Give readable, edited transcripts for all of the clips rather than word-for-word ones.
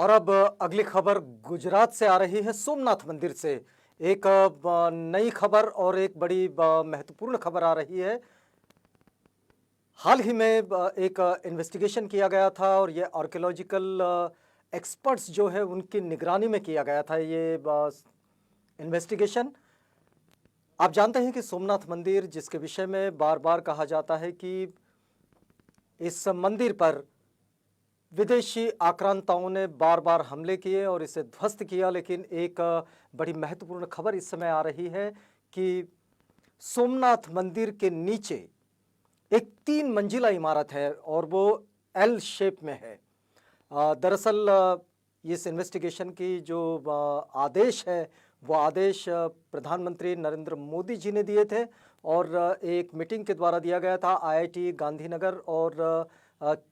और अब अगली खबर गुजरात से आ रही है, सोमनाथ मंदिर से। एक नई खबर और एक बड़ी महत्वपूर्ण खबर आ रही है। हाल ही में एक इन्वेस्टिगेशन किया गया था और ये आर्कियोलॉजिकल एक्सपर्ट्स जो है उनकी निगरानी में किया गया था ये इन्वेस्टिगेशन। आप जानते हैं कि सोमनाथ मंदिर, जिसके विषय में बार बार कहा जाता है कि इस मंदिर पर विदेशी आक्रांताओं ने बार बार हमले किए और इसे ध्वस्त किया, लेकिन एक बड़ी महत्वपूर्ण खबर इस समय आ रही है कि सोमनाथ मंदिर के नीचे एक 3 मंजिला इमारत है और वो एल शेप में है। दरअसल इस इन्वेस्टिगेशन की जो आदेश है वो आदेश प्रधानमंत्री नरेंद्र मोदी जी ने दिए थे और एक मीटिंग के द्वारा दिया गया था। आईआईटी गांधीनगर और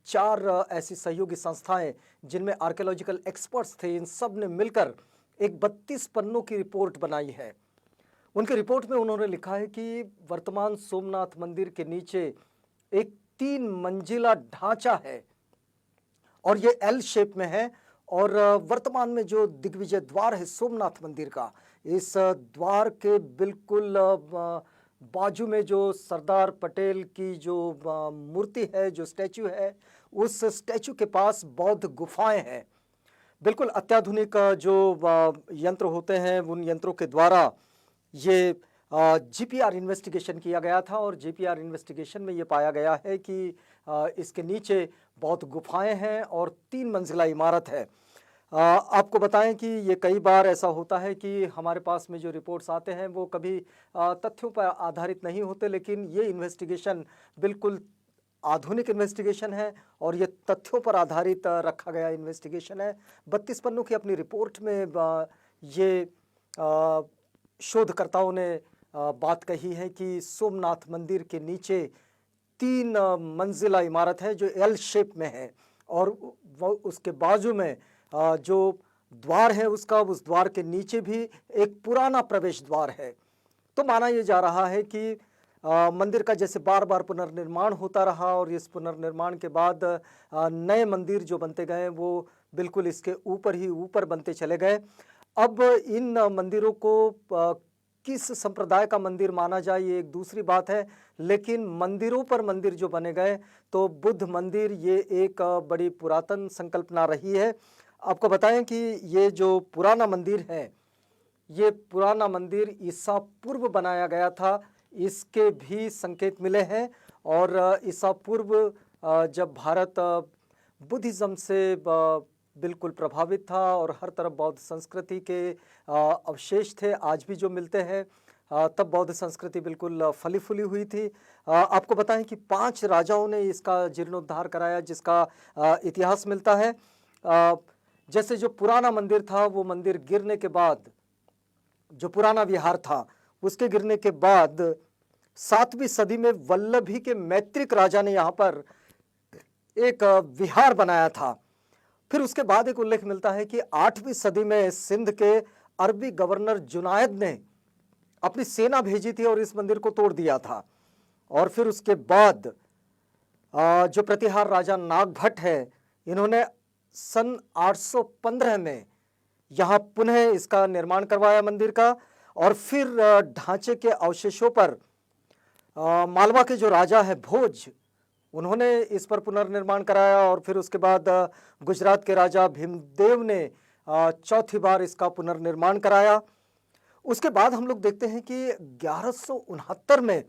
4 ऐसी सहयोगी संस्थाएं जिनमें आर्कियोलॉजिकल एक्सपर्ट्स थे, इन सब ने मिलकर एक 32 पन्नों की रिपोर्ट बनाई है। उनकी रिपोर्ट में उन्होंने लिखा है कि वर्तमान सोमनाथ मंदिर के नीचे एक 3 मंजिला ढांचा है और ये एल शेप में है। और वर्तमान में जो दिग्विजय द्वार है सोमनाथ मंदिर का, इस द्वार के बिल्कुल बाजू में जो सरदार पटेल की जो मूर्ति है, जो स्टैचू है, उस स्टैचू के पास बौद्ध गुफाएं हैं। बिल्कुल अत्याधुनिक जो यंत्र होते हैं, उन यंत्रों के द्वारा ये जीपीआर इन्वेस्टिगेशन किया गया था और जीपीआर इन्वेस्टिगेशन में ये पाया गया है कि इसके नीचे बहुत गुफाएं हैं और 3 मंजिला इमारत है। आपको बताएं कि ये कई बार ऐसा होता है कि हमारे पास में जो रिपोर्ट्स आते हैं वो कभी तथ्यों पर आधारित नहीं होते, लेकिन ये इन्वेस्टिगेशन बिल्कुल आधुनिक इन्वेस्टिगेशन है और ये तथ्यों पर आधारित रखा गया इन्वेस्टिगेशन है। 32 पन्नों की अपनी रिपोर्ट में ये शोधकर्ताओं ने बात कही है कि सोमनाथ मंदिर के नीचे 3 मंजिला इमारत है जो एल शेप में है और वो उसके बाजू में जो द्वार है उसका, उस द्वार के नीचे भी एक पुराना प्रवेश द्वार है। तो माना यह जा रहा है कि मंदिर का जैसे बार बार पुनर्निर्माण होता रहा और इस पुनर्निर्माण के बाद नए मंदिर जो बनते गए वो बिल्कुल इसके ऊपर ही ऊपर बनते चले गए। अब इन मंदिरों को किस संप्रदाय का मंदिर माना जाए ये एक दूसरी बात है, लेकिन मंदिरों पर मंदिर जो बने गए, तो बुद्ध मंदिर ये एक बड़ी पुरातन संकल्पना रही है। आपको बताएं कि ये जो पुराना मंदिर है, ये पुराना मंदिर ईसा पूर्व बनाया गया था, इसके भी संकेत मिले हैं। और ईसा पूर्व जब भारत बुद्धिज़्म से बिल्कुल प्रभावित था और हर तरफ बौद्ध संस्कृति के अवशेष थे, आज भी जो मिलते हैं, तब बौद्ध संस्कृति बिल्कुल फली फूली हुई थी। आपको बताएं कि 5 राजाओं ने इसका जीर्णोद्धार कराया, जिसका इतिहास मिलता है। जैसे जो पुराना मंदिर था, वो मंदिर गिरने के बाद, जो पुराना विहार था उसके गिरने के बाद 7वीं सदी में वल्लभी के मैत्रिक राजा ने यहाँ पर एक विहार बनाया था। फिर उसके बाद एक उल्लेख मिलता है कि 8वीं सदी में सिंध के अरबी गवर्नर जुनायद ने अपनी सेना भेजी थी और इस मंदिर को तोड़ दिया था। और फिर उसके बाद जो प्रतिहार राजा नागभट्ट है, इन्होंने सन 815 में यहाँ पुनः इसका निर्माण करवाया मंदिर का। और फिर ढांचे के अवशेषों पर मालवा के जो राजा है भोज, उन्होंने इस पर पुनर्निर्माण कराया। और फिर उसके बाद गुजरात के राजा भीमदेव ने चौथी बार इसका पुनर्निर्माण कराया। उसके बाद हम लोग देखते हैं कि 1169 में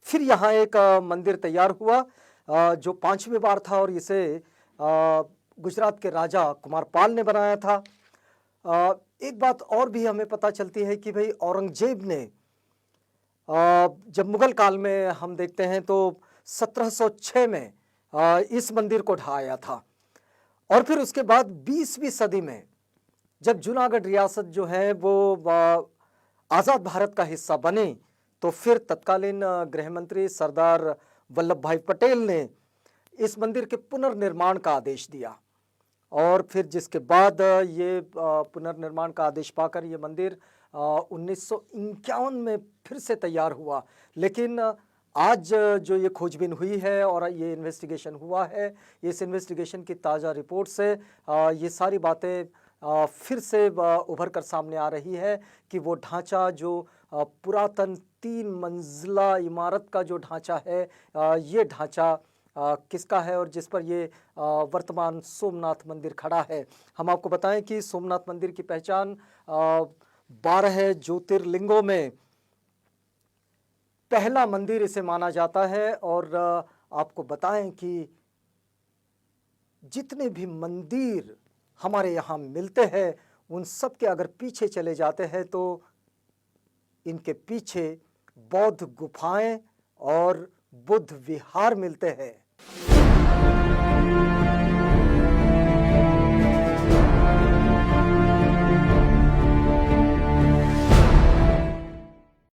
फिर यहाँ एक मंदिर तैयार हुआ जो 5वीं बार था और इसे गुजरात के राजा कुमारपाल ने बनाया था। एक बात और भी हमें पता चलती है कि भाई औरंगजेब ने जब मुगल काल में हम देखते हैं तो 1706 में इस मंदिर को ढाया था। और फिर उसके बाद 20वीं सदी में जब जूनागढ़ रियासत जो है वो आज़ाद भारत का हिस्सा बनी, तो फिर तत्कालीन गृह मंत्री सरदार वल्लभ भाई पटेल ने इस मंदिर के पुनर्निर्माण का आदेश दिया। और फिर जिसके बाद ये पुनर्निर्माण का आदेश पाकर ये मंदिर 1951 में फिर से तैयार हुआ। लेकिन आज जो ये खोजबीन हुई है और ये इन्वेस्टिगेशन हुआ है, इस इन्वेस्टिगेशन की ताज़ा रिपोर्ट से ये सारी बातें फिर से उभर कर सामने आ रही है कि वो ढांचा जो पुरातन 3 मंजिला इमारत का जो ढांचा है, ये ढांचा किसका है और जिस पर ये वर्तमान सोमनाथ मंदिर खड़ा है। हम आपको बताएं कि सोमनाथ मंदिर की पहचान 12 ज्योतिर्लिंगों में पहला मंदिर इसे माना जाता है। और आपको बताएं कि जितने भी मंदिर हमारे यहाँ मिलते हैं, उन सब के अगर पीछे चले जाते हैं तो इनके पीछे बौद्ध गुफाएं और बुद्ध विहार मिलते हैं।